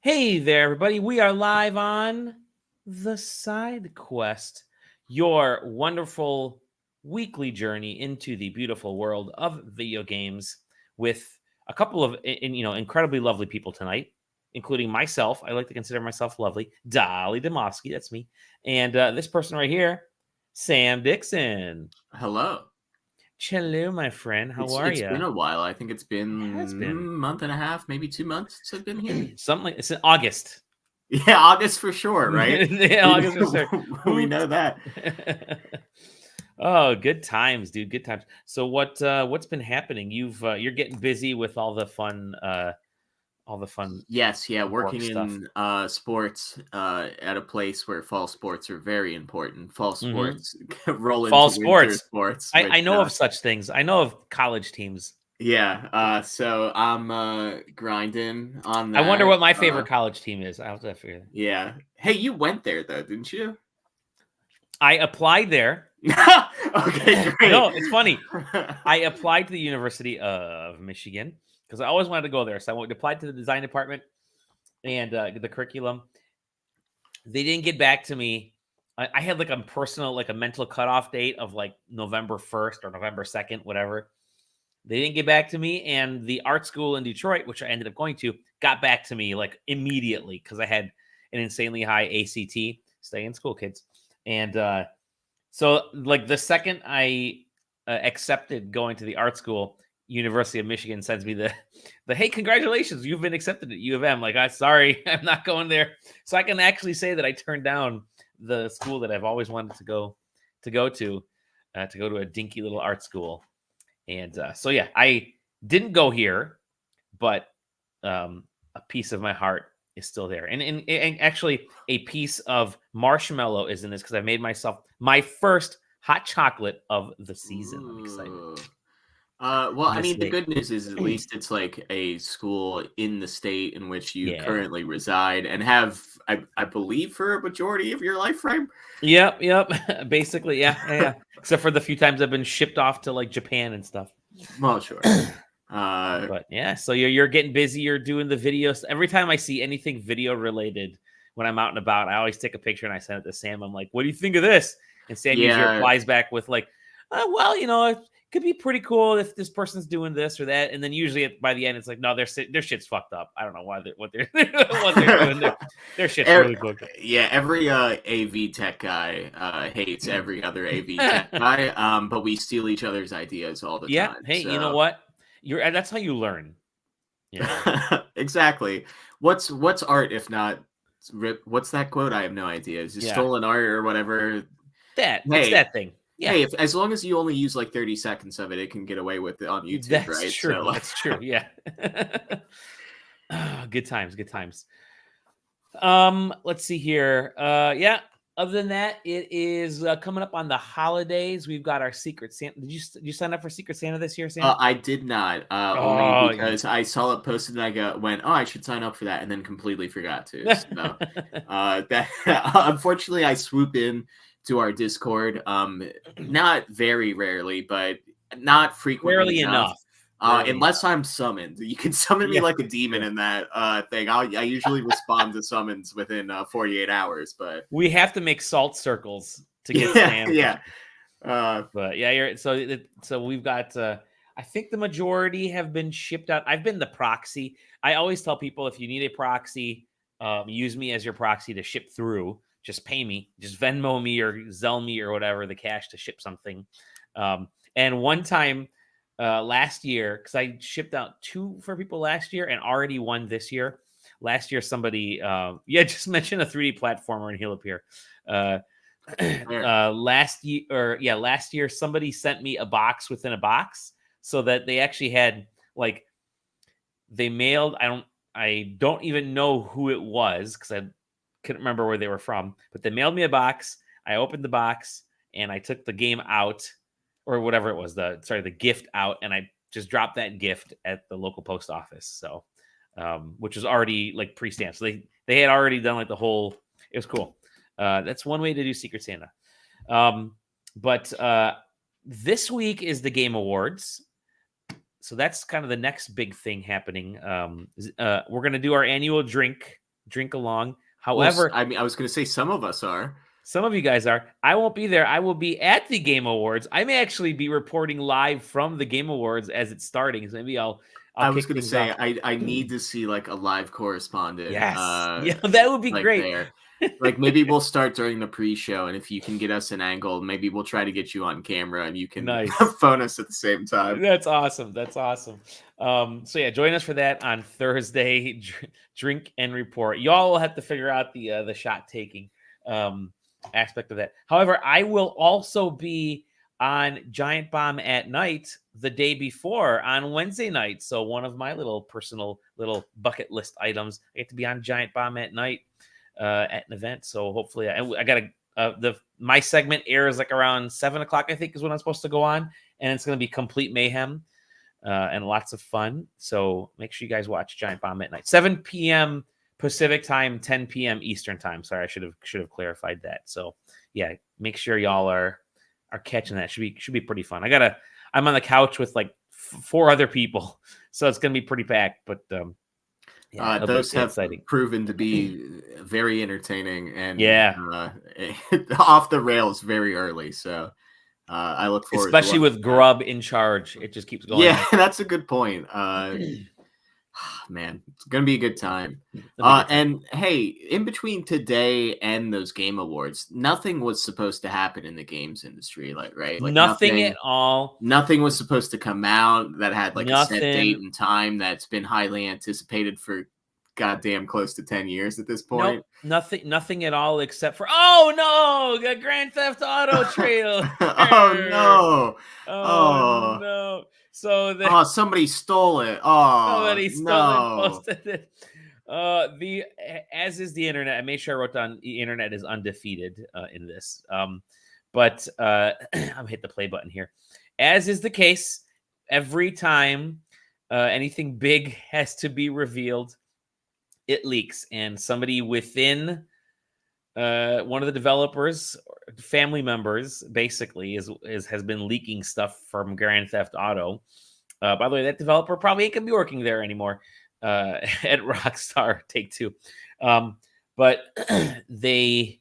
Hey there, everybody. We are live on the SideQuest, your wonderful weekly journey into the beautiful world of video games with a couple of incredibly lovely people tonight, including myself. I like to consider myself lovely. Dolly Demosky, that's me. And this person right here, Sam Dixon. Hello. Hello, my friend. How are It's you? been a while. I think it's been It has a been. month and a half, maybe 2 months since I've been here. Something like it's in August. Yeah, August for sure, right? Yeah, We, August for sure. we know that. Oh, good times, dude. Good times. So what's been happening? You're getting busy with all the fun Yes, yeah, work working stuff. in sports at a place where fall sports are very important. Fall Hmm. sports roll Fall into winter sports. sports, I which know of such things. I know of college teams. yeah, so I'm grinding on I wonder that. what my favorite college team is. I'll have to figure that. Yeah. Hey, you went there though, didn't you? I applied there. Okay, great. No, it's funny. I applied to the University of Michigan because I always wanted to go there. So I applied to the design department and the curriculum. They didn't get back to me. I had like a personal, like a mental cutoff date of like November 1st or November 2nd, whatever. They didn't get back to me. And the art school in Detroit, which I ended up going to, got back to me like immediately because I had an insanely high ACT. Stay in school, kids. And so, like, the second I accepted going to the art school, University of Michigan sends me the hey, congratulations, you've been accepted at U of M. Like, I sorry, I'm not going there. So I can actually say that I turned down the school that I've always wanted to go to a dinky little art school. And so yeah, I didn't go here, but a piece of my heart is still there. And actually, a piece of marshmallow is in this because I made myself my first hot chocolate of the season. I'm excited. Ooh. Well, I mean, the Honestly, good news is at least it's like a school in the state in which you yeah. currently reside and have, I believe, for a majority of your life frame. Yep. Basically, yeah. Except for the few times I've been shipped off to like Japan and stuff. Well, sure. But yeah, so you're getting busy. You're doing the videos. Every time I see anything video related when I'm out and about, I always take a picture and I send it to Sam. I'm like, "What do you think of this?" And Sam usually Yeah, replies back with like, "Well, it could be pretty cool if this person's doing this or that." And then usually by the end, it's like, "No, their shit's fucked up. I don't know why what they're what they're doing. Their shit's Er, really fucked up." yeah, every AV tech guy hates every other AV tech guy, but we steal each other's ideas all the Yeah. time. Hey, you know So what? That's how you learn. You know exactly. What's art if not what's that quote? I have no idea. Is it Yeah. stolen art or whatever? It's Hey, that thing. Yeah. hey, if as long as you only use like 30 seconds of it, it can get away with it on YouTube, That's right? true. So like That's true. Yeah. Good times. Good times. Let's see here. Yeah. Other than that, it is coming up on the holidays. We've got our Secret Santa. Did you sign up for Secret Santa this year, Sam? I did not, only Oh, because I saw it posted and went, oh, I should sign up for that, and then completely forgot to. So that unfortunately I swoop in to our Discord, not very rarely, but not frequently rarely enough. enough. Rarely Unless enough. I'm summoned. You can summon me Yeah, like a that's demon true. in that thing. I usually respond to summons within 48 hours, but We have to make salt circles to get yeah, Sam to. yeah. But yeah, so we've got. I think the majority have been shipped out. I've been the proxy. I always tell people if you need a proxy, use me as your proxy to ship through. Just pay me, just Venmo me or Zelle me or whatever the cash to ship something. And one time last year, because I shipped out 2 for people last year and already 1 this year. Last year, somebody, just mention a 3D platformer and he'll appear. Uh, Fair. last year somebody sent me a box within a box so that they actually had like they mailed I don't even know who it was because I couldn't remember where they were from, but they mailed me a box. I opened the box and I took the game out or whatever it was, the gift out, and I just dropped that gift at the local post office. So which was already like pre-stamped. So they had already done like the whole. It was cool. That's one way to do Secret Santa. But this week is the Game Awards. So that's kind of the next big thing happening. We're going to do our annual drink drink along. Well, However, I mean, I was going to say some of us are. some of you guys are. I won't be there. I will be at the Game Awards. I may actually be reporting live from the Game Awards as it's starting. So maybe I'll I was kick going to things say off. I need to see like a live correspondent. Yes. Yeah, that would be Like great. there. Like maybe we'll start during the pre-show, and if you can get us an angle, maybe we'll try to get you on camera, and you can Nice. phone us at the same time. That's awesome. That's awesome. So yeah, join us for that on Thursday. Drink and report. Y'all will have to figure out the shot taking aspect of that. However, I will also be on Giant Bomb at night the day before on Wednesday night. So one of my little personal little bucket list items, I get to be on Giant Bomb at night at an event. So hopefully, I got my segment airs like around 7:00, I think, is when I'm supposed to go on, and it's going to be complete mayhem and lots of fun. So make sure you guys watch Giant Bomb at night, 7 p.m. Pacific time, 10 p.m. Eastern time. Sorry, I should have clarified that. So yeah, make sure y'all are catching that. Should be pretty fun. I'm on the couch with like 4 other people, so it's gonna be pretty packed. But yeah, those have exciting. proven to be very entertaining and off the rails very early. So I look forward, especially with Grub in charge. It just keeps going. Yeah, that's a good point. Man, it's gonna be a good time. And hey, in between today and those Game Awards, nothing was supposed to happen in the games industry, right? Like nothing at all. Nothing was supposed to come out that had like a set date and time that's been highly anticipated for goddamn close to 10 years at this point. Nope, nothing at all except for the Grand Theft Auto trailer. Oh no. So somebody stole it. Somebody stole it, posted it. As is the internet. I made sure I wrote down the internet is undefeated in this. But I'm hit the play button here. As is the case, every time anything big has to be revealed, it leaks, and somebody within one of the developers, family members, basically has been leaking stuff from Grand Theft Auto. By the way, that developer probably ain't gonna be working there anymore at Rockstar Take-Two. But they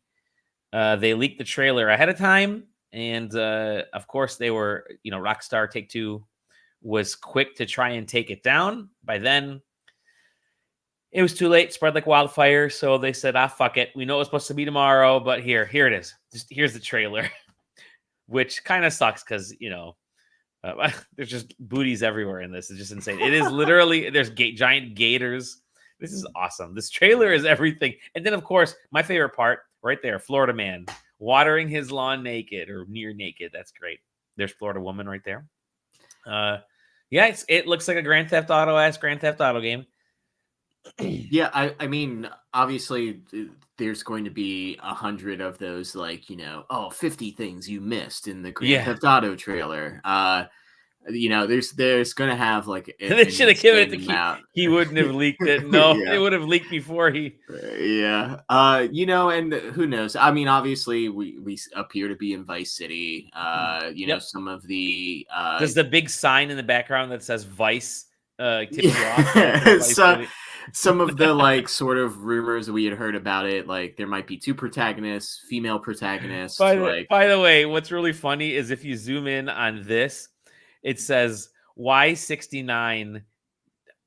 leaked the trailer ahead of time, and of course they were, Rockstar Take-Two was quick to try and take it down. By then, it was too late, spread like wildfire. So they said, fuck it. We know it's supposed to be tomorrow, but here it is. Here's the trailer, which kind of sucks because, there's just booties everywhere in this. It's just insane. It is literally, there's giant gators. This is awesome. This trailer is everything. And then, of course, my favorite part right there, Florida man watering his lawn naked or near naked. That's great. There's Florida woman right there. Yeah, it looks like a Grand Theft Auto game. Yeah, I mean, obviously there's going to be 100 of those, 50 things you missed in the Grand Theft Auto trailer. There's going to have they should have given it to he wouldn't have leaked it. No, it would have leaked before he. Yeah. And who knows? I mean, obviously we appear to be in Vice City. Some of the there's the big sign in the background that says Vice. Tip you off. Some of the sort of rumors that we had heard about it, there might be 2 protagonists, female protagonists. By the way, what's really funny is if you zoom in on this, it says Y69.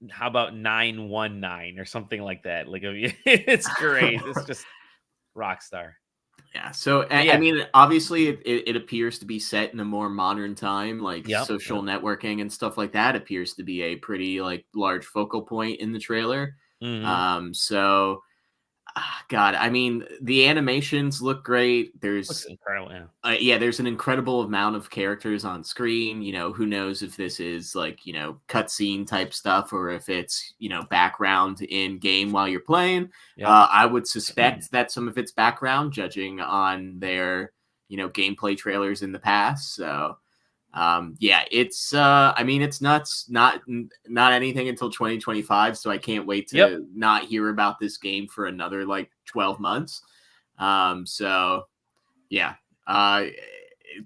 How about 919 or something like that? It's great. It's just Rockstar. Yeah. So I mean, obviously, it appears to be set in a more modern time, social networking and stuff like that appears to be a pretty large focal point in the trailer. Mm-hmm. So, God, I mean, the animations look great. Looks incredible. There's an incredible amount of characters on screen. Who knows if this is cutscene type stuff or if it's background in game while you're playing. I would suspect that some of it's background, judging on their gameplay trailers in the past. So it's I mean, it's nuts. Not anything until 2025. So I can't wait to not hear about this game for another 12 months.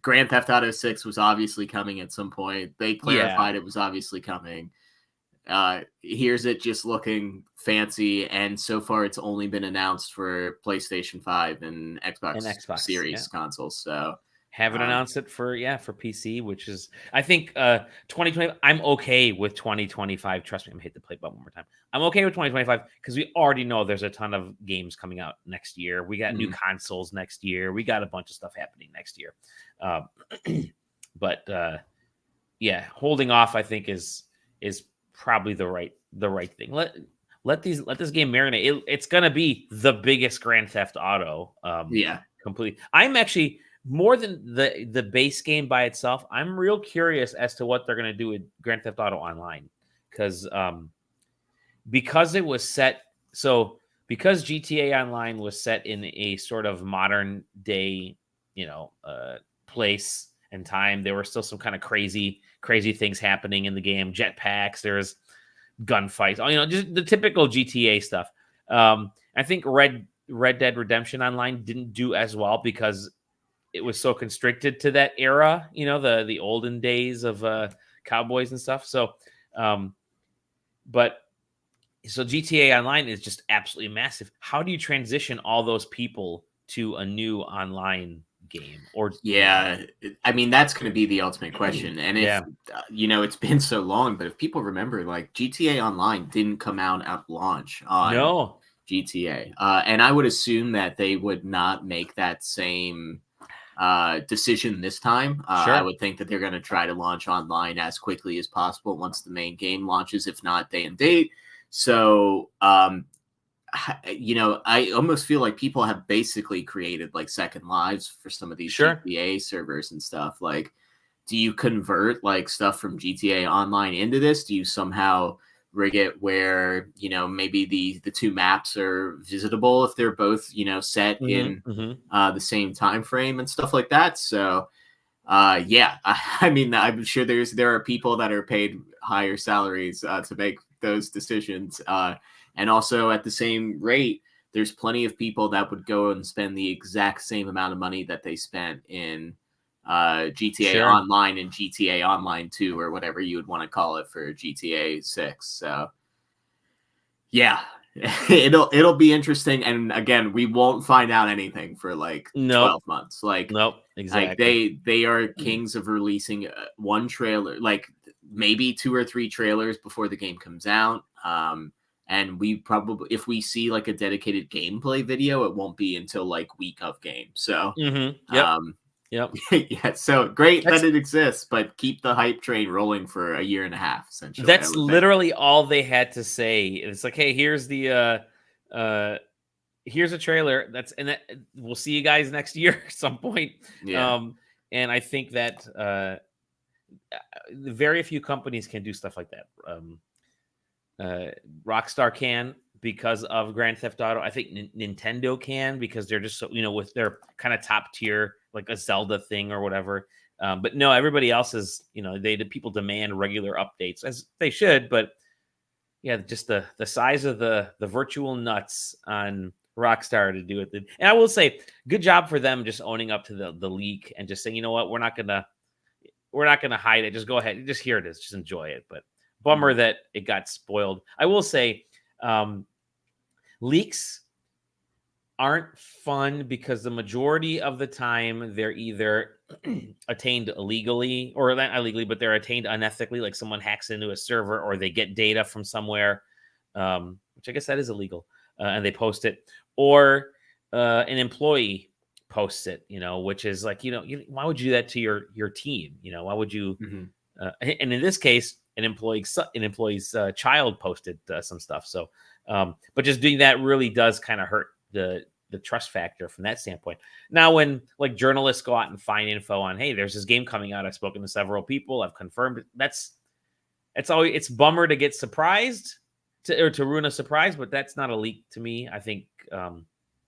Grand Theft Auto 6 was obviously coming at some point. They clarified it was obviously coming. here's it just looking fancy, and so far it's only been announced for PlayStation 5 and Xbox Series consoles. So haven't announced it for PC, which is, I think 2020. I'm okay with 2025. Trust me, I'm gonna hit the play button one more time. I'm okay with 2025 because we already know there's a ton of games coming out next year. We got new consoles next year. We got a bunch of stuff happening next year. But yeah, holding off, I think, is probably the right thing. Let this game marinate. It's gonna be the biggest Grand Theft Auto. Completely. I'm actually, more than the base game by itself, I'm real curious as to what they're gonna do with Grand Theft Auto Online, because it was set. So because GTA Online was set in a sort of modern day, place and time, there were still some kind of crazy things happening in the game. Jetpacks, there's gunfights, just the typical GTA stuff. I think Red Dead Redemption Online didn't do as well because it was so constricted to that era, the olden days of cowboys and stuff. So, so GTA Online is just absolutely massive. How do you transition all those people to a new online game? I mean, that's going to be the ultimate question. And if it's been so long, but if people remember, like, GTA Online didn't come out at launch on GTA, and I would assume that they would not make that same decision this time. I would think that they're going to try to launch online as quickly as possible once the main game launches, if not day and date. So I almost feel like people have basically created like second lives for some of these GTA servers and stuff. Like, do you convert like stuff from GTA Online into this? Do you somehow rig it where, maybe the two maps are visitable if they're both, set in the same time frame and stuff like that? So I mean, I'm sure there are people that are paid higher salaries to make those decisions. And also at the same rate, there's plenty of people that would go and spend the exact same amount of money that they spent in GTA Online and GTA Online 2, or whatever you would want to call it, for GTA 6. So yeah, it'll be interesting. And again, we won't find out anything for like 12 months. Like, exactly. Like they are kings of releasing one trailer, like maybe 2 or 3 trailers before the game comes out. And we probably, if we see like a dedicated gameplay video, it won't be until like week of game. So, yeah. So great that it exists, but keep the hype train rolling for a year and a half. Essentially, that's literally all they had to say. It's like, hey, here's the here's a trailer. We'll see you guys next year at some point. Yeah. And I think that very few companies can do stuff like that. Rockstar can because of Grand Theft Auto. I think Nintendo can because they're just so, with their kind of top tier, like a Zelda thing or whatever. But no, everybody else is, people demand regular updates, as they should. But yeah, just the size of the virtual nuts on Rockstar to do it. And I will say, good job for them just owning up to the leak and just saying, you know what, we're not gonna hide it. Just go ahead. Just here it is. Just enjoy it. But bummer that it got spoiled. I will say, leaks aren't fun because the majority of the time they're either attained illegally, or not illegally, but they're attained unethically, like someone hacks into a server or they get data from somewhere, which I guess that is illegal, and they post it, or an employee posts it, which is like, why would you do that to your team? Why would you? And in this case, an employee's child posted some stuff. So, but just doing that really does kind of hurt the trust factor from that standpoint. Now, when like journalists go out and find info on, hey, there's this game coming out, I've spoken to several people, I've confirmed it. It's bummer to get surprised to ruin a surprise, but that's not a leak to me. I think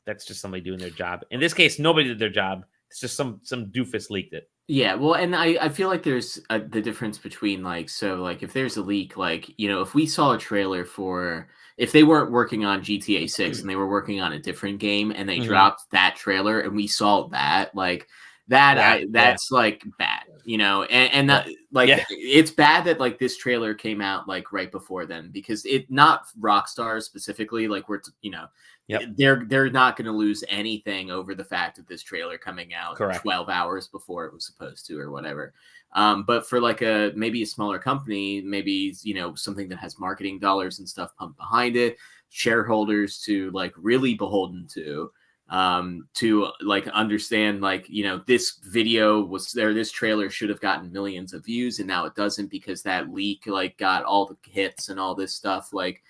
that's just somebody doing their job. In this case, nobody did their job. It's just some doofus leaked it. Yeah, well, and I feel like there's the difference between if there's a leak, if we saw a trailer for, if they weren't working on GTA 6 and they were working on a different game and they dropped that trailer and we saw that, that's like bad. you know, and Well, that, like, yeah. it's bad that like this trailer came out like right before then, because it, not Rockstar specifically, like you know, Yep. they're not going to lose anything over the fact of this trailer coming out Correct. 12 hours before it was supposed to or whatever. But for like maybe a smaller company, maybe, you know, something that has marketing dollars and stuff pumped behind it, shareholders to like really beholden to like understand, like, you know, this video was there, this trailer should have gotten millions of views and now it doesn't because that leak like got all the hits and all this stuff, like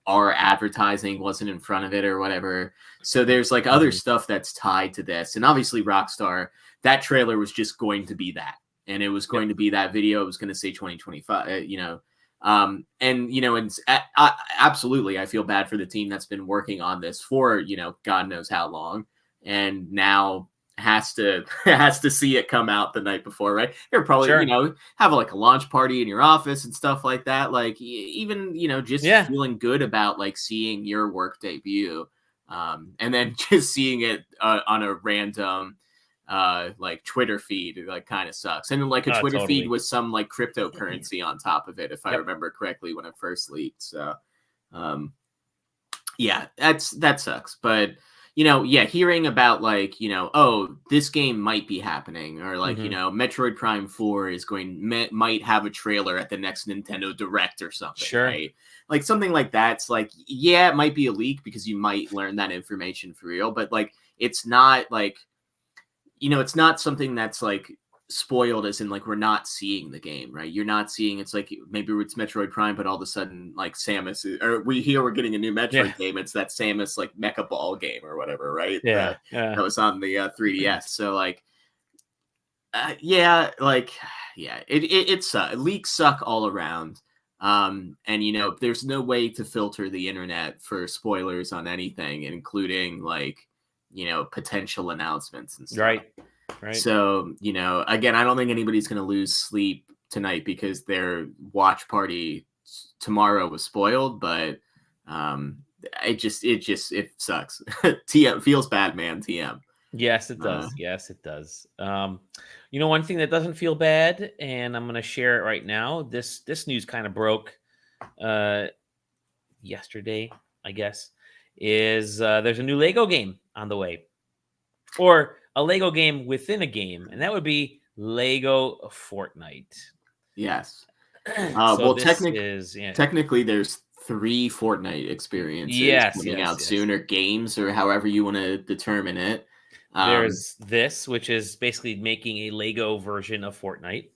our advertising wasn't in front of it or whatever. So there's like other stuff that's tied to this, and obviously Rockstar, that trailer was just going to be that, and it was going to be that video. It was going to say 2025, you know. And you know, and absolutely, I feel bad for the team that's been working on this for, you know, God knows how long, and now has to has to see it come out the night before, right? They're probably, Sure. you know, have like a launch party in your office and stuff like that. Like even, you know, just feeling good about like seeing your work debut, and then just seeing it on a random like Twitter feed, like kind of sucks. And like a Twitter feed with some like cryptocurrency on top of it, if I remember correctly, when it first leaked. So yeah, that sucks. But you know, yeah, hearing about like, you know, oh, this game might be happening, or like, you know, Metroid Prime 4 is might have a trailer at the next Nintendo Direct or something, right? Like something like that's like, yeah, it might be a leak because you might learn that information for real, but like it's not like, you know, it's not something that's like spoiled as in like we're not seeing the game, right? You're not seeing, it's like maybe it's Metroid Prime, but all of a sudden like Samus or we're getting a new Metroid game. It's that Samus like Mecha Ball game or whatever, right? Yeah. That was on the 3DS. So like yeah, like yeah, it's leaks suck all around. And you know, there's no way to filter the internet for spoilers on anything, including like, you know, potential announcements and stuff. Right. So, you know, again, I don't think anybody's going to lose sleep tonight because their watch party tomorrow was spoiled, but it sucks. TM feels bad, man. TM. Yes, it does. Yes, it does. You know, one thing that doesn't feel bad, and I'm going to share it right now. This news kind of broke yesterday, I guess, is there's a new Lego game on the way, or a Lego game within a game, and that would be Lego Fortnite. Yes. So well, technically, there's 3 Fortnite experiences coming out soon, or games, or however you want to determine it. There's this, which is basically making a Lego version of Fortnite.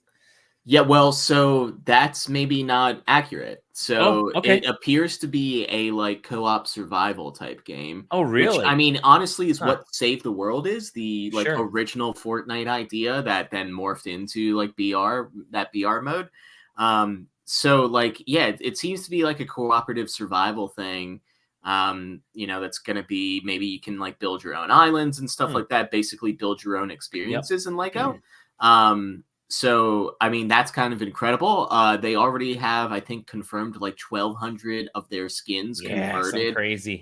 Yeah, well, so that's maybe not accurate. So it appears to be a like co-op survival type game. Oh, really? Which, I mean, honestly, is what Save the World is, the like original Fortnite idea that then morphed into like that BR mode. So like, yeah, it seems to be like a cooperative survival thing. You know, that's gonna be, maybe you can like build your own islands and stuff like that, basically build your own experiences in Lego. So, I mean, that's kind of incredible. They already have, I think, confirmed like 1,200 of their skins converted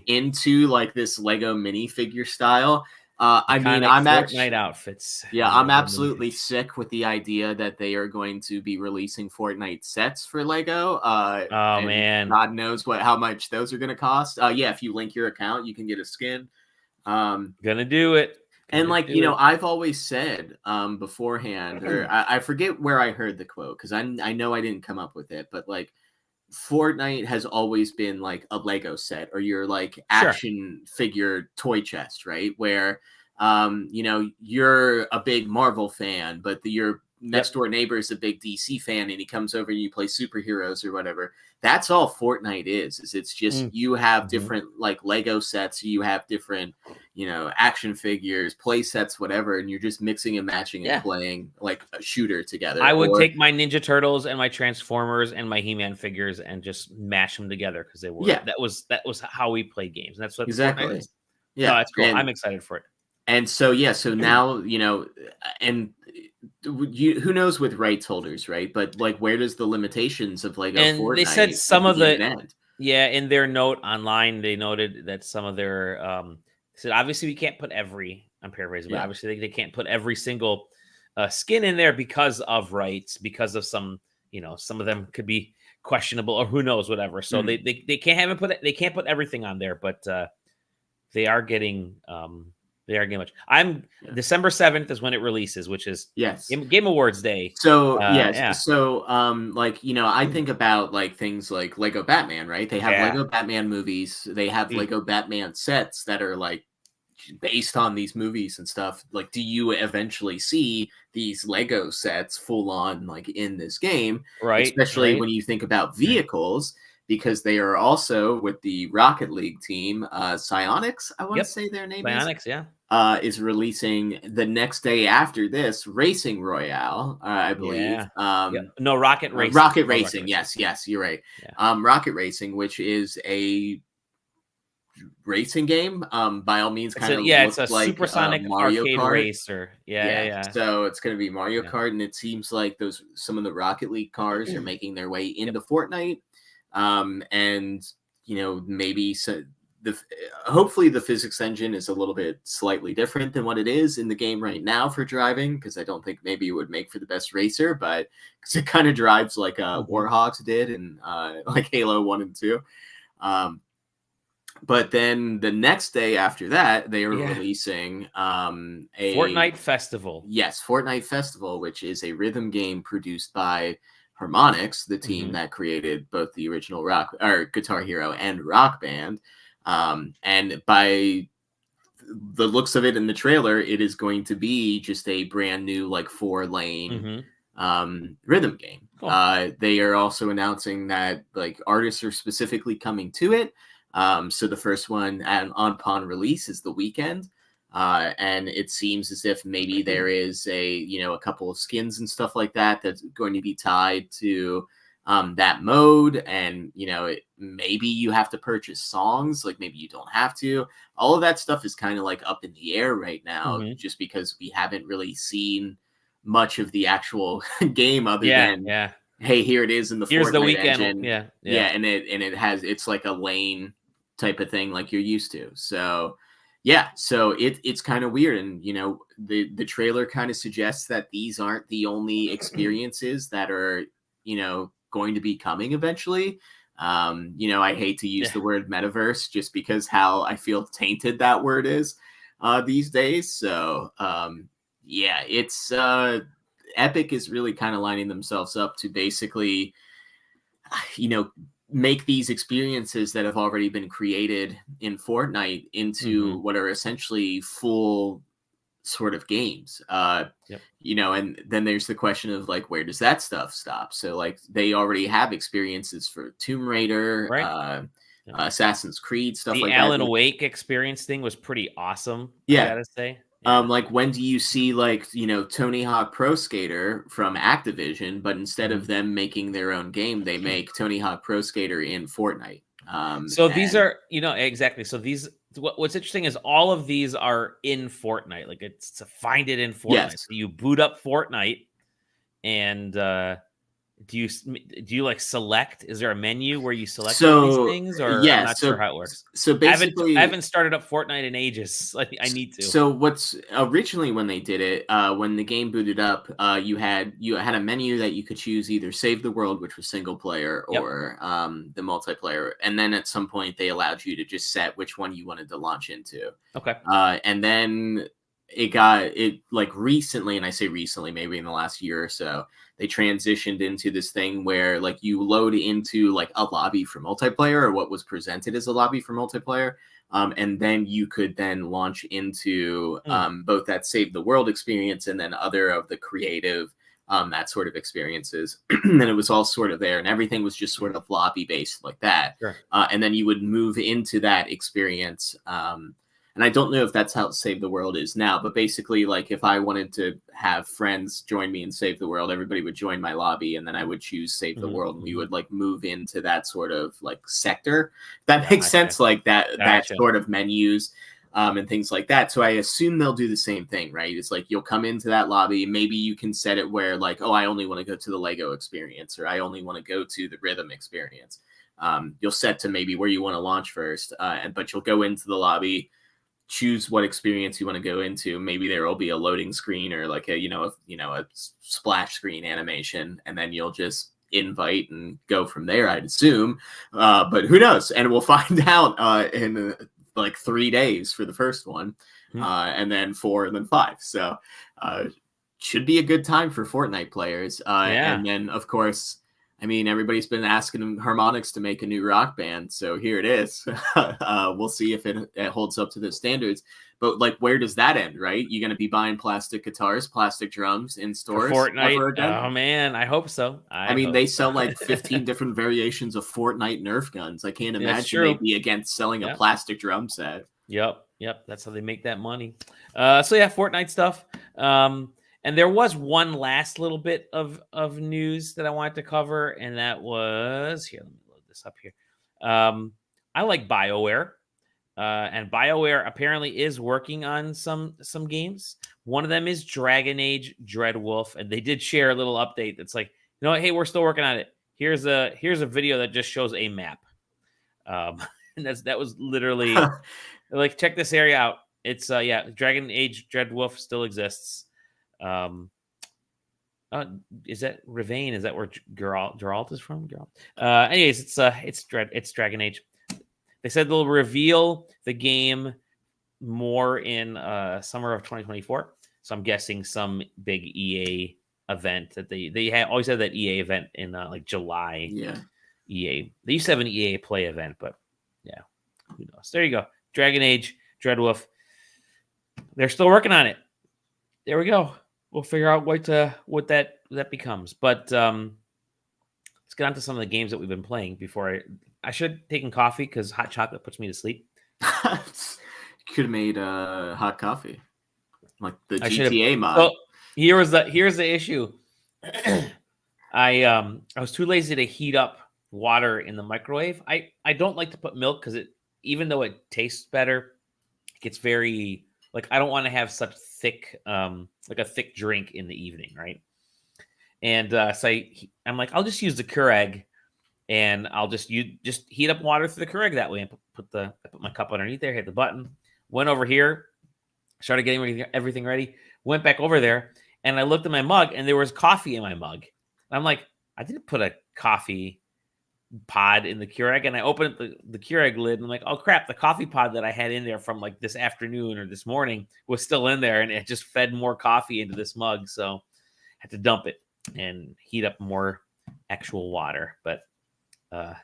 into like this Lego minifigure style. I mean, I'm actually outfits. Yeah, I'm absolutely sick with the idea that they are going to be releasing Fortnite sets for Lego. Oh man, God knows how much those are going to cost. Yeah, if you link your account, you can get a skin. Gonna do it. And like, you know, I've always said beforehand, or I forget where I heard the quote, because I know I didn't come up with it, but like Fortnite has always been like a Lego set, or your like action figure toy chest, right? Where you know, you're a big Marvel fan, but your next door neighbor is a big DC fan, and he comes over and you play superheroes or whatever. That's all Fortnite is it's just you have different like Lego sets, you have different, you know, action figures, play sets, whatever, and you're just mixing and matching and playing like a shooter together. I would take my Ninja Turtles and my Transformers and my He-Man figures and just mash them together, because they were that was how we play games. And that's what Fortnite is. Yeah, no, that's cool. I'm excited for it. And so so now, you know, and who knows with rights holders, right? But like, where does the limitations of Lego Fortnite? They said some of in their note online, they noted that some of their said obviously we can't put every, I'm paraphrasing, but obviously they can't put every single skin in there because of rights, because of some, some of them could be questionable or who knows, whatever. So they can't put everything on there, but they are getting much. December 7th is when it releases, which is Yes. Game Awards Day. So yes, Yeah. so like I think about like things like Lego Batman, right? They have Lego Batman movies. They have Lego Batman sets that are like based on these movies and stuff. Like, do you eventually see these Lego sets full on like in this game? Right. Especially when you think about vehicles, because they are also with the Rocket League team, Psionics, I want to say their name Psionics, is releasing the next day after this Racing Royale, I believe. No, Rocket Racing. Rocket Racing. Yes, you're right. Yeah. Rocket Racing, which is a racing game. By all means, kind of it's looks a like supersonic Mario arcade Kart. racer. Yeah. So it's going to be Mario Kart, and it seems like some of the Rocket League cars are making their way into Fortnite. And maybe hopefully the physics engine is a little bit slightly different than what it is in the game right now for driving, because I don't think maybe it would make for the best racer, but because it kind of drives like Warhogs did in like Halo 1 and 2. But then the next day after that, they are releasing a Fortnite Festival. Yes, Fortnite Festival, which is a rhythm game produced by Harmonix, the team that created both the original Guitar Hero and Rock Band. And by the looks of it in the trailer, it is going to be just a brand new like 4-lane rhythm game. Cool. They are also announcing that like artists are specifically coming to it. So the first one upon release is The Weeknd. And it seems as if maybe there is a couple of skins and stuff like that that's going to be tied to that mode. And maybe you have to purchase songs, like maybe you don't have to. All of that stuff is kind of like up in the air right now, just because we haven't really seen much of the actual game other than hey, here it is in the Here's Fortnite the Weeknd engine. And it's like a lane type of thing like you're used to. So so it's kind of weird. And the trailer kind of suggests that these aren't the only experiences that are going to be coming eventually. I hate to use the word metaverse just because how I feel tainted that word is these days. So it's Epic is really kind of lining themselves up to basically make these experiences that have already been created in Fortnite into what are essentially full sort of games. And then there's the question of like, where does that stuff stop? So like they already have experiences for Tomb Raider, Assassin's Creed, stuff like that. The Alan Wake experience thing was pretty awesome. I gotta say. Like when do you see like Tony Hawk Pro Skater from Activision, but instead of them making their own game, they make Tony Hawk Pro Skater in Fortnite. So these are exactly. So these what's interesting is all of these are in Fortnite. Like it's to find it in Fortnite. Yes. So you boot up Fortnite, and do you like select? Is there a menu where you select these things, or I'm not sure how it works? So basically, I haven't started up Fortnite in ages. Like I need to. So what's originally when they did it, when the game booted up, you had a menu that you could choose either Save the World, which was single player, or the multiplayer, and then at some point they allowed you to just set which one you wanted to launch into. Okay. And then it like recently, and I say recently, maybe in the last year or so, they transitioned into this thing where like you load into like a lobby for multiplayer, or what was presented as a lobby for multiplayer. And then you could then launch into both that Save the World experience and then other of the creative, that sort of experiences. And it was all sort of there, and everything was just sort of lobby based like that. Sure. And then you would move into that experience. And I don't know if that's how Save the World is now, but basically, like if I wanted to have friends join me in Save the World, everybody would join my lobby, and then I would choose Save the World, and we would like move into that sort of like sector. That makes sense, like that sort of menus and things like that. So I assume they'll do the same thing, right? It's like you'll come into that lobby, maybe you can set it where like, oh, I only want to go to the Lego experience, or I only want to go to the rhythm experience. You'll set to maybe where you want to launch first, but you'll go into the lobby. choose what experience you want to go into. Maybe there will be a loading screen or like a splash screen animation, and then you'll just invite and go from there, I'd assume. But who knows? And we'll find out in like 3 days for the first one, and then 4, and then 5. So should be a good time for Fortnite players. And then, of course, I mean, everybody's been asking Harmonix to make a new Rock Band, so here it is. We'll see if it holds up to the standards. But like, where does that end, right? You're going to be buying plastic guitars, plastic drums in stores for Fortnite? ever again? Oh man, I hope so. I mean, they sell like 15 different variations of Fortnite Nerf guns. I can't imagine they'd be against selling a plastic drum set. Yep. That's how they make that money. So yeah, Fortnite stuff. And there was one last little bit of news that I wanted to cover, and that was here. Let me load this up here. I like BioWare, and BioWare apparently is working on some games. One of them is Dragon Age Dreadwolf, and they did share a little update that's like, you know what, hey, we're still working on it. Here's a video that just shows a map. And that was literally like, check this area out. It's Dragon Age Dreadwolf still exists. Is that Ravane? Is that where Geralt is from? Geralt. Anyways, it's Dragon Age. They said they'll reveal the game more in summer of 2024. So I'm guessing some big EA event that they always have that EA event in like July. Yeah. EA. They used to have an EA Play event, but yeah, who knows? There you go. Dragon Age Dreadwolf. They're still working on it. There we go. We'll figure out what that becomes. But let's get on to some of the games that we've been playing before I should have taken coffee because hot chocolate puts me to sleep. Could have made hot coffee, like the GTA mod. Well, here's the issue. I was too lazy to heat up water in the microwave. I don't like to put milk because even though it tastes better, it gets very like, I don't want to have such thick like a thick drink in the evening, right? And so I'm like, I'll just use the Keurig, and I'll just heat up water through the Keurig that way. And I put my cup underneath there, hit the button, went over here, started getting everything ready, went back over there, and I looked at my mug, and there was coffee in my mug. And I'm like, I didn't put a coffee pod in the Keurig, and I opened the Keurig lid, and I'm like, oh crap, the coffee pod that I had in there from like this afternoon or this morning was still in there, and it just fed more coffee into this mug, so I had to dump it and heat up more actual water. But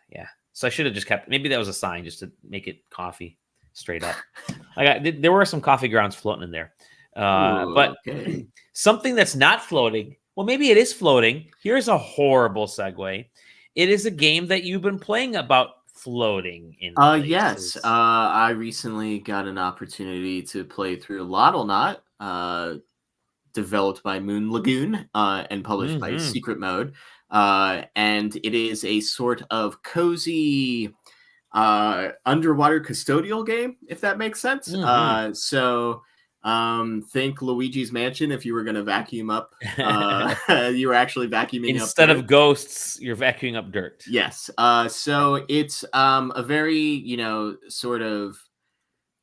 yeah, so I should have just kept, maybe that was a sign just to make it coffee straight up. There were some coffee grounds floating in there, but okay. Something that's not floating, well, maybe it is floating. Here's a horrible segue. It is a game that you've been playing about floating in places. Yes. I recently got an opportunity to play through Lottlnot, developed by Moon Lagoon and published by Secret Mode. And it is a sort of cozy underwater custodial game, if that makes sense. So think Luigi's Mansion. If you were going to vacuum up, you were actually vacuuming instead up of ghosts, you're vacuuming up dirt. Yes. So it's a very sort of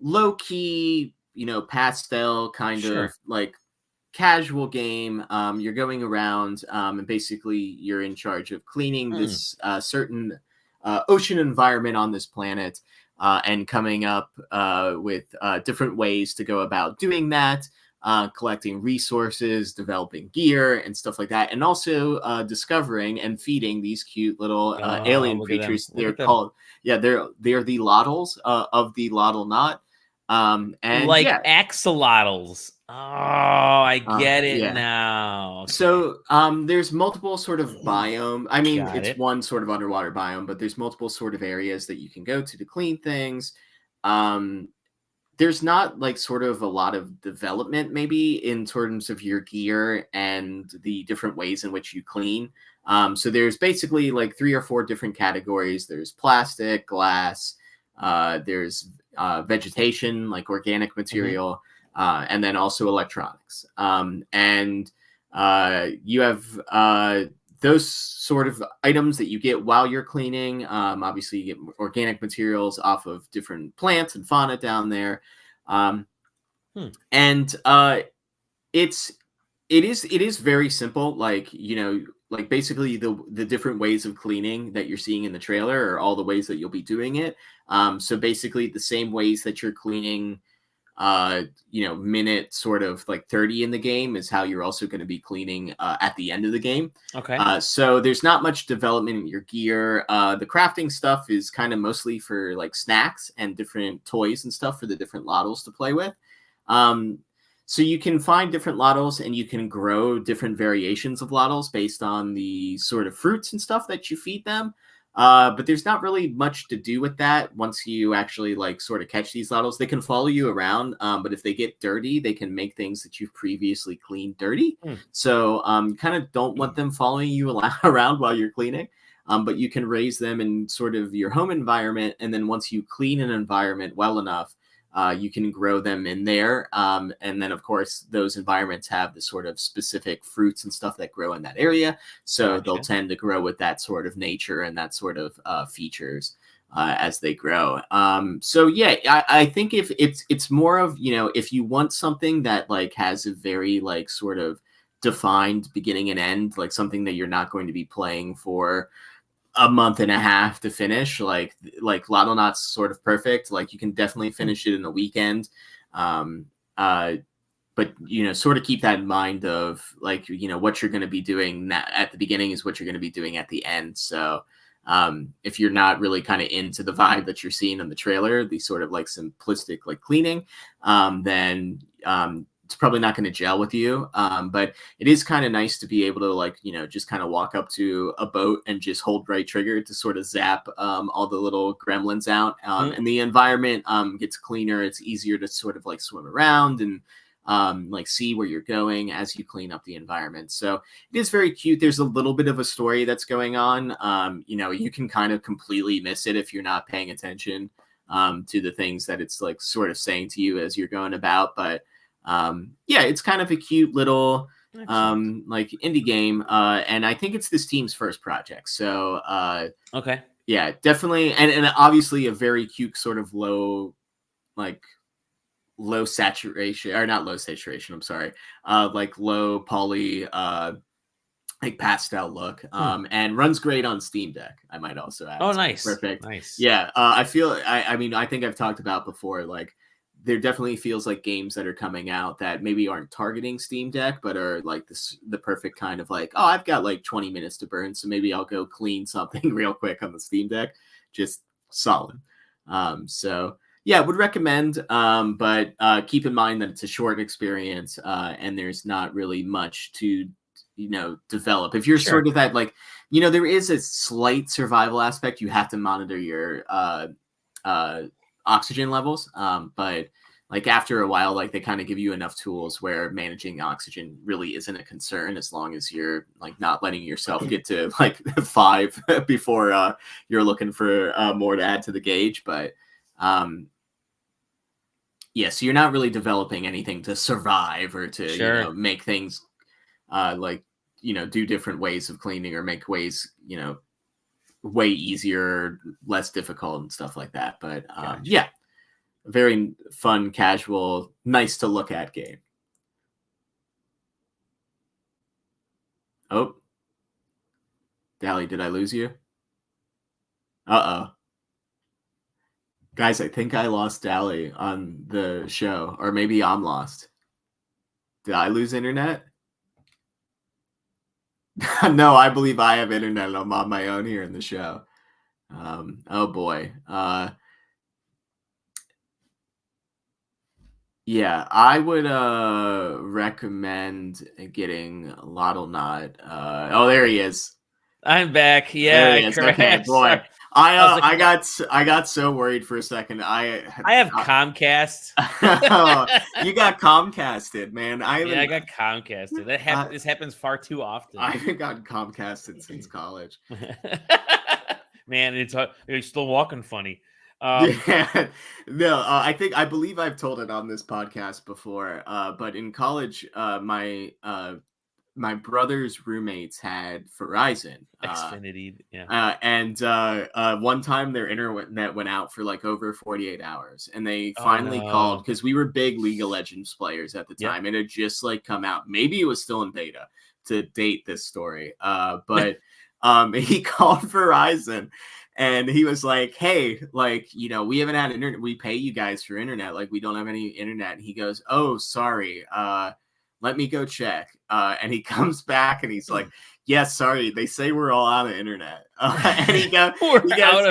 low key pastel kind of like casual game. You're going around and basically you're in charge of cleaning this certain ocean environment on this planet. And coming up with different ways to go about doing that, collecting resources, developing gear, and stuff like that, and also discovering and feeding these cute little alien creatures. They're called, they're the Lottles of the Lottlnot, and like axolotls. Oh, I get it now. Okay. So there's multiple sort of biome. I mean, it's one sort of underwater biome, but there's multiple sort of areas that you can go to clean things. There's not like sort of a lot of development maybe in terms of your gear and the different ways in which you clean. So there's basically like 3 or 4 different categories. There's plastic, glass, there's vegetation, like organic material, and then also electronics. And you have those sort of items that you get while you're cleaning. Obviously, you get organic materials off of different plants and fauna down there. And it is very simple. Like, like basically the different ways of cleaning that you're seeing in the trailer are all the ways that you'll be doing it. So basically the same ways that you're cleaning minute sort of like 30 in the game is how you're also going to be cleaning at the end of the game. Okay. So there's not much development in your gear. The crafting stuff is kind of mostly for like snacks and different toys and stuff for the different lottos to play with. So you can find different lottos and you can grow different variations of lottos based on the sort of fruits and stuff that you feed them. But there's not really much to do with that once you actually like sort of catch these lottos. They can follow you around, but if they get dirty, they can make things that you've previously cleaned dirty. So kind of don't want them following you around while you're cleaning. But you can raise them in sort of your home environment. And then once you clean an environment well enough, you can grow them in there. And then, of course, those environments have the sort of specific fruits and stuff that grow in that area. So they'll tend to grow with that sort of nature and that sort of features as they grow. So, yeah, I think if it's more of, if you want something that like has a very like sort of defined beginning and end, like something that you're not going to be playing for a month and a half to finish, like Lottonaut's sort of perfect. Like you can definitely finish it in a weekend. But sort of keep that in mind of like, what you're going to be doing at the beginning is what you're going to be doing at the end. So if you're not really kind of into the vibe that you're seeing in the trailer, the sort of like simplistic like cleaning, then it's probably not going to gel with you. But it is kind of nice to be able to like, just kind of walk up to a boat and just hold right trigger to sort of zap all the little gremlins out. And the environment gets cleaner. It's easier to sort of like swim around and like see where you're going as you clean up the environment. So it is very cute. There's a little bit of a story that's going on. You can kind of completely miss it if you're not paying attention to the things that it's like sort of saying to you as you're going about. But it's kind of a cute little like indie game, and I think it's this team's first project. So okay, yeah, definitely, and obviously a very cute sort of low saturation, or not low saturation. I'm sorry, like low poly, like pastel look, and runs great on Steam Deck. I might also add. Oh, nice, perfect, nice. Yeah, I feel. I mean, I think I've talked about before, like. There definitely feels like games that are coming out that maybe aren't targeting Steam Deck, but are like the perfect kind of like, oh, I've got like 20 minutes to burn, so maybe I'll go clean something real quick on the Steam Deck. Just solid. So yeah, would recommend, but keep in mind that it's a short experience, and there's not really much to develop. If you're sort of that like, there is a slight survival aspect. You have to monitor your oxygen levels, but like after a while, like they kind of give you enough tools where managing oxygen really isn't a concern, as long as you're like not letting yourself get to like 5 before you're looking for more to add to the gauge. But so you're not really developing anything to survive or to make things like do different ways of cleaning or make ways way easier, less difficult and stuff like that. But very fun, casual, nice to look at game. Oh, Dally, did I lose you? Guys, I think I lost Dally on the show, or maybe I'm lost. Did I lose internet? No, I believe I have internet. I'm on my own here in the show. Oh boy. Yeah, I would recommend getting Lottonaut. Oh, there he is. I'm back. Yeah, there he is. Okay, boy. I got so worried for a second. I have Comcast. You got Comcasted, man. I got Comcasted. This happens far too often. I haven't gotten Comcasted since college. Man, it's still walking funny. No, I believe I've told it on this podcast before. But in college, my my brother's roommates had Verizon. Xfinity, yeah. And one time their internet went out for like over 48 hours, and they Oh, finally called no. because we were big League of Legends players at the Yep. time. It had just like come out. Maybe it was still in beta to date this story. But he called Verizon, and he was like, "Hey, like, you know, we haven't had internet. We pay you guys for internet. Like, we don't have any internet." And he goes, "Oh, sorry. Let me go check." And he comes back and he's like, "Yeah, sorry. They say we're all out of internet." And he goes,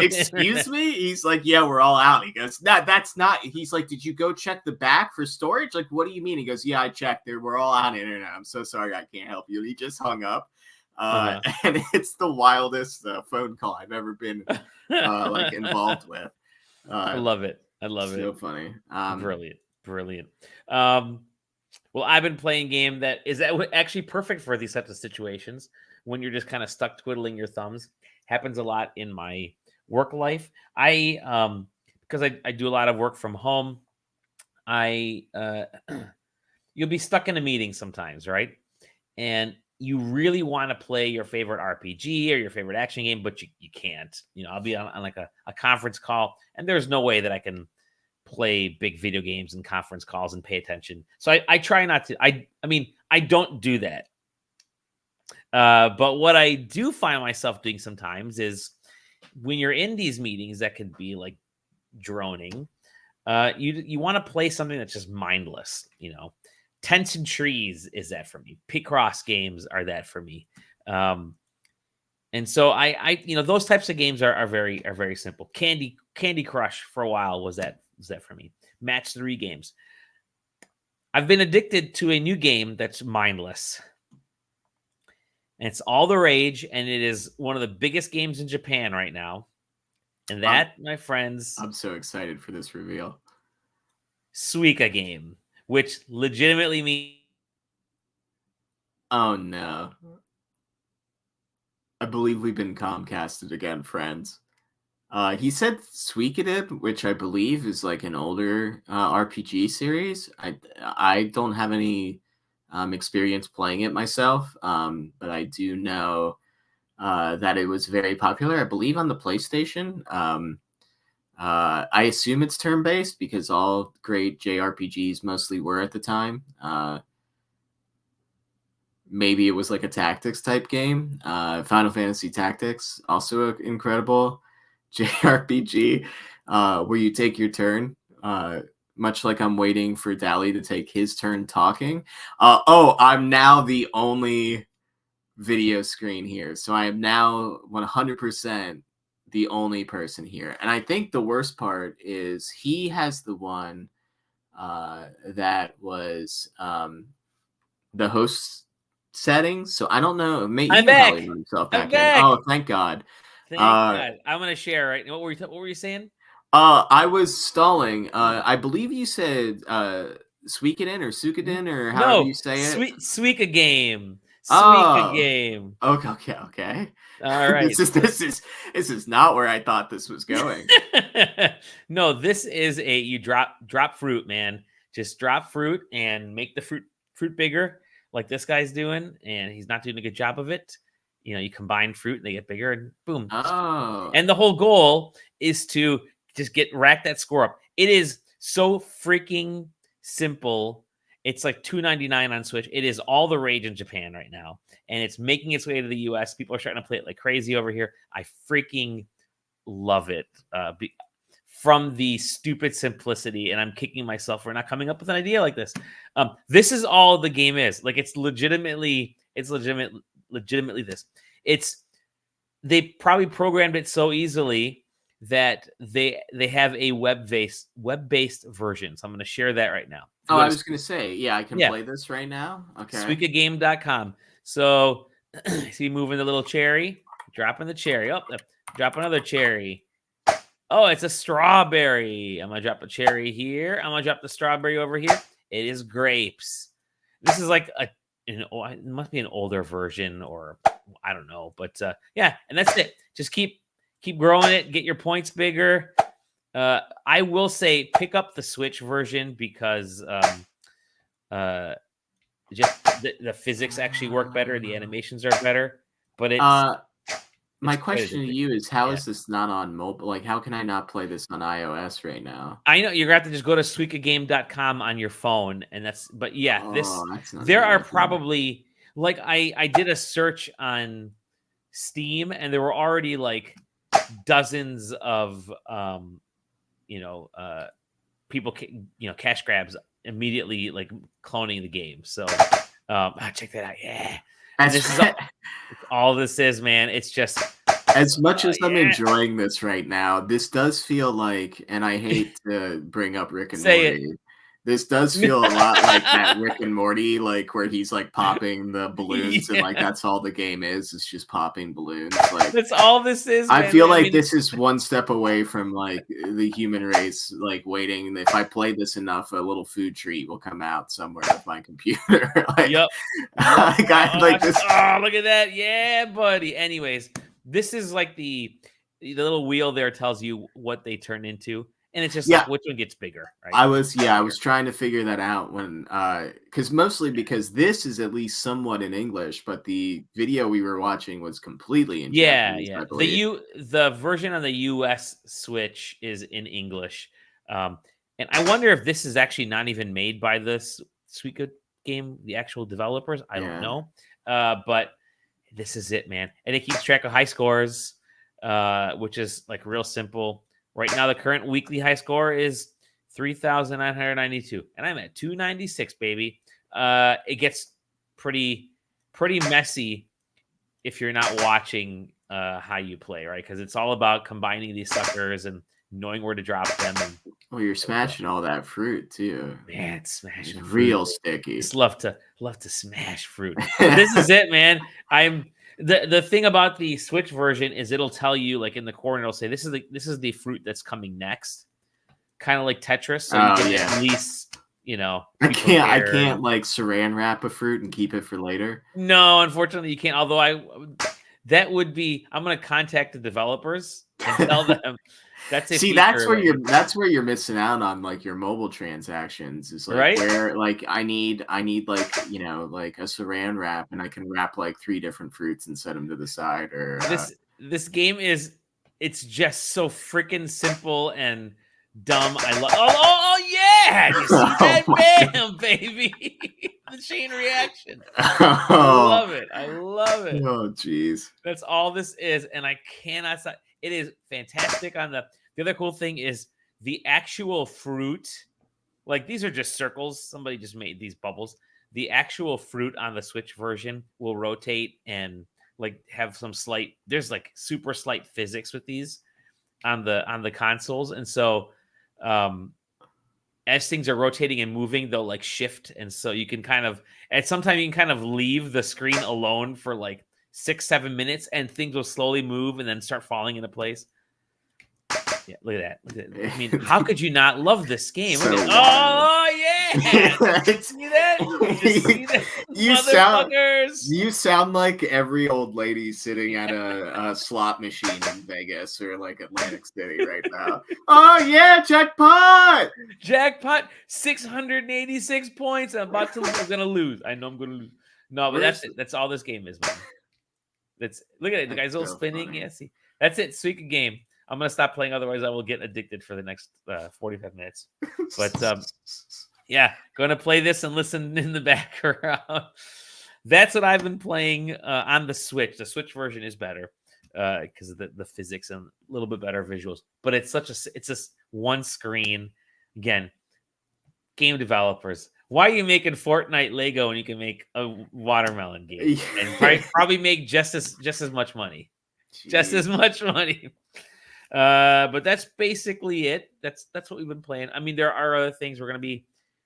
"Excuse internet. me?" He's like, "Yeah, we're all out." He goes, "No, that's not." He's like, "Did you go check the back for storage? Like, what do you mean?" He goes, "Yeah, I checked. We're all out of internet. I'm so sorry. I can't help you." And he just hung up. And it's the wildest phone call I've ever been like involved with. I love it. So funny. Brilliant. Well, I've been playing a game that is actually perfect for these types of situations when you're just kind of stuck twiddling your thumbs. Happens a lot in my work life. Because I do a lot of work from home, you'll be stuck in a meeting sometimes, right? And you really want to play your favorite RPG or your favorite action game, but you can't. You know, I'll be on like a conference call, and there's no way that I can play big video games and conference calls and pay attention. So I try not to. I mean, I don't do that. But what I do find myself doing sometimes is when you're in these meetings that can be like droning, you want to play something that's just mindless, you know. Tents and Trees is that for me. Picross games are that for me. And so I you know, those types of games are very simple. Candy Crush for a while was that for me. Match 3 games. I've been addicted to a new game that's mindless. And it's all the rage, and it is one of the biggest games in Japan right now. And that, my friends, I'm so excited for this reveal. Suika game, which legitimately means. Oh no. I believe we've been Comcasted again, friends. He said Suika did, which I believe is like an older RPG series. I don't have any experience playing it myself, but I do know that it was very popular. I believe on the PlayStation. I assume it's turn-based because all great JRPGs mostly were at the time. Maybe it was like a tactics type game. Final Fantasy Tactics, also an incredible JRPG where you take your turn. Much like I'm waiting for Dally to take his turn talking. I'm now the only video screen here. So I am now 100% the only person here. And I think the worst part is he has the one that was the host settings. So I don't know. You I'm can back. probably move yourself I'm back in. back. Oh, thank God. Thank God. I'm gonna share right. What were you saying? I was stalling. I believe you said Suikoden or Suikoden or however you say it. Suika game. Suika Oh, game. okay. All right. This is not where I thought this was going. No, this is you drop fruit, man. Just drop fruit and make the fruit bigger, like this guy's doing, and he's not doing a good job of it. You know, you combine fruit and they get bigger, and boom. Oh, And the whole goal is to just rack that score up. It is so freaking simple. It's like $2.99 on Switch. It is all the rage in Japan right now, and it's making its way to the US. People are starting to play it like crazy over here. I freaking love it. From the stupid simplicity, and I'm kicking myself for not coming up with an idea like this. This is all the game is. Like it's legitimately this. They probably programmed it so easily that they have a web-based version. So I'm going to share that right now. I was going to say, yeah, I can play this right now. Okay. SuikaGame.com. So see, moving the little cherry, dropping the cherry. Oh, drop another cherry. Oh, it's a strawberry. I'm going to drop a cherry here. I'm going to drop the strawberry over here. It is grapes. This is like it must be an older version, or I don't know. But yeah, and that's it. Just keep growing it. Get your points bigger. I will say pick up the Switch version because the physics actually work better, the animations are better, but it's Uh, my quite question to addicting. you is, how Yeah. is this not on mobile? Like, how can I not play this on iOS right now? I know you're gonna have to just go to suikagame.com on your phone, and but yeah, Oh, that's not a there good are idea. probably like I did a search on Steam, and there were already like dozens of you know people cash grabs immediately like cloning the game. So check that out. Yeah, and As this is all this is, man. It's just as much as I'm yeah. enjoying this right now, this does feel like, and I hate to bring up Rick and Say it. Morty, this does feel a lot like that Rick and Morty, like where he's like popping the balloons and like Yeah, that's all the game is. It's just popping balloons. Like that's all this is, I man. feel I like mean, this is one step away from like the human race, like waiting. If I play this enough, a little food treat will come out somewhere with my computer. Like, yep, yep. like this. Oh, look at that. Yeah, buddy. Anyways, this is like the little wheel there tells you what they turn into, and it's just Yeah, like which one gets bigger, right? I was trying to figure that out when because mostly because this is at least somewhat in English, but the video we were watching was completely in Yeah, Japanese, yeah. I believe. The version on the US Switch is in English. And I wonder if this is actually not even made by this Suika game, the actual developers. I don't Yeah. know. But this is it, man. And it keeps track of high scores, which is like real simple. Right now, the current weekly high score is 3,992, and I'm at 296, baby. It gets pretty messy if you're not watching how you play, right? Because it's all about combining these suckers and knowing where to drop them. And Well, you're smashing all that fruit too. man, It's smashing fruit. real sticky. Just love to smash fruit. But this is it, man. I'm the thing about the Switch version is it'll tell you like in the corner, it'll say this is the fruit that's coming next, kind of like Tetris. So you Oh can yeah. at least I be can't prepared. like saran wrap a fruit and keep it for later. No, unfortunately, you can't. Although that would be, I'm going to contact the developers and tell them that's a See, feature that you, that's where you're missing out on like your mobile transactions. Is like right? where like I need like like a saran wrap and I can wrap like 3 different fruits and set them to the side or This game it's just so freaking simple and dumb. I love. Oh yeah! You see oh that? my god. Bam, baby! The chain reaction. I Oh, love it. I love it. oh jeez. That's all this is, and I cannot stop. It is fantastic. On the other cool thing is the actual fruit. Like these are just circles. Somebody just made these bubbles. The actual fruit on the Switch version will rotate and like have some slight. There's like super slight physics with these on the consoles, and so as things are rotating and moving, they'll like shift, and so you can kind of at some time you can kind of leave the screen alone for like 6-7 minutes, and things will slowly move and then start falling into place. Yeah, look at that. Look at that. I mean, how could you not love this game? So Look at wild. oh yeah, see that? You see that, you sound motherfuckers? you sound like every old lady sitting at a slot machine in Vegas or like Atlantic City right now. Oh yeah, jackpot! Jackpot, 686 points. I'm gonna lose. I know I'm gonna lose. No, but that's Where's it. That's all this game is, man. That's look at it. The that's guy's all so spinning. funny. Yeah, see, that's it. Suika game. I'm gonna stop playing, otherwise I will get addicted for the next 45 minutes. But yeah, gonna play this and listen in the background. That's what I've been playing on the Switch. The Switch version is better because of the physics and a little bit better visuals. But it's just one screen. Again, game developers. Why are you making Fortnite Lego when you can make a watermelon game and probably make just as much money? Just as much money. But that's basically it. That's what we've been playing. I mean, there are other things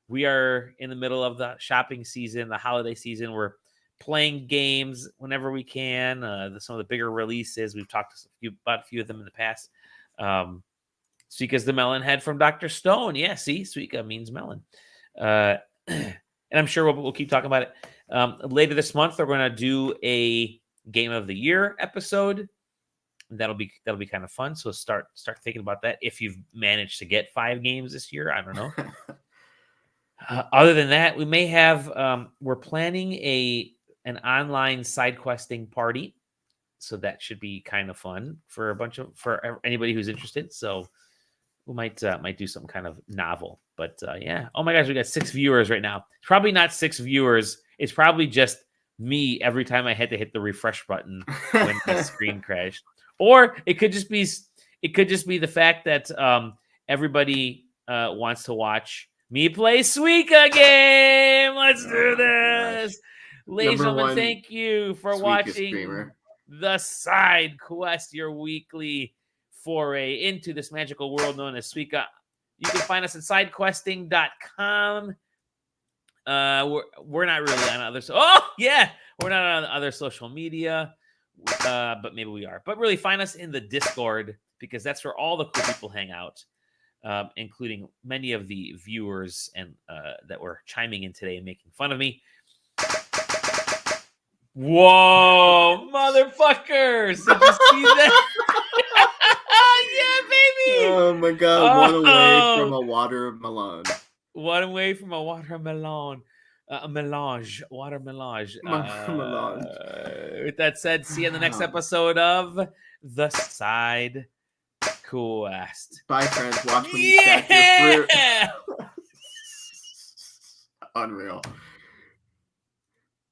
we are in the middle of the shopping season, the holiday season. We're playing games whenever we can. Some of the bigger releases, we've talked about a few of them in the past. Suika's the melon head from Dr. Stone. Yeah, see, Suika means melon. And I'm sure we'll keep talking about it. Later this month, we're going to do a Game of the Year episode. That'll be kind of fun. So start thinking about that. If you've managed to get 5 games this year, I don't know. Other than that, we may have we're planning an online side questing party, so that should be kind of fun for anybody who's interested. So we might do something kind of novel. But yeah, oh my gosh, we got 6 viewers right now. It's probably not 6 viewers. It's probably just me every time I had to hit the refresh button when my screen crashed. Or it could just be the fact that everybody wants to watch me play Suika game. Let's do this. Ladies and Number gentlemen, one thank you for Suika watching streamer. the Side Quest, your weekly foray into this magical world known as Suika. You can find us at sidequesting.com. We're not really on other. We're not on other social media, but maybe we are. But really, find us in the Discord because that's where all the cool people hang out, including many of the viewers and that were chiming in today and making fun of me. Whoa, motherfuckers! Did you see that? Yeah, baby! Oh my god, one away from a watermelon. One away from a watermelon. A melange. Water melange. With that said, see you in the next episode of The Side Quest. Bye, friends. Watch when you stack your fruit. Unreal.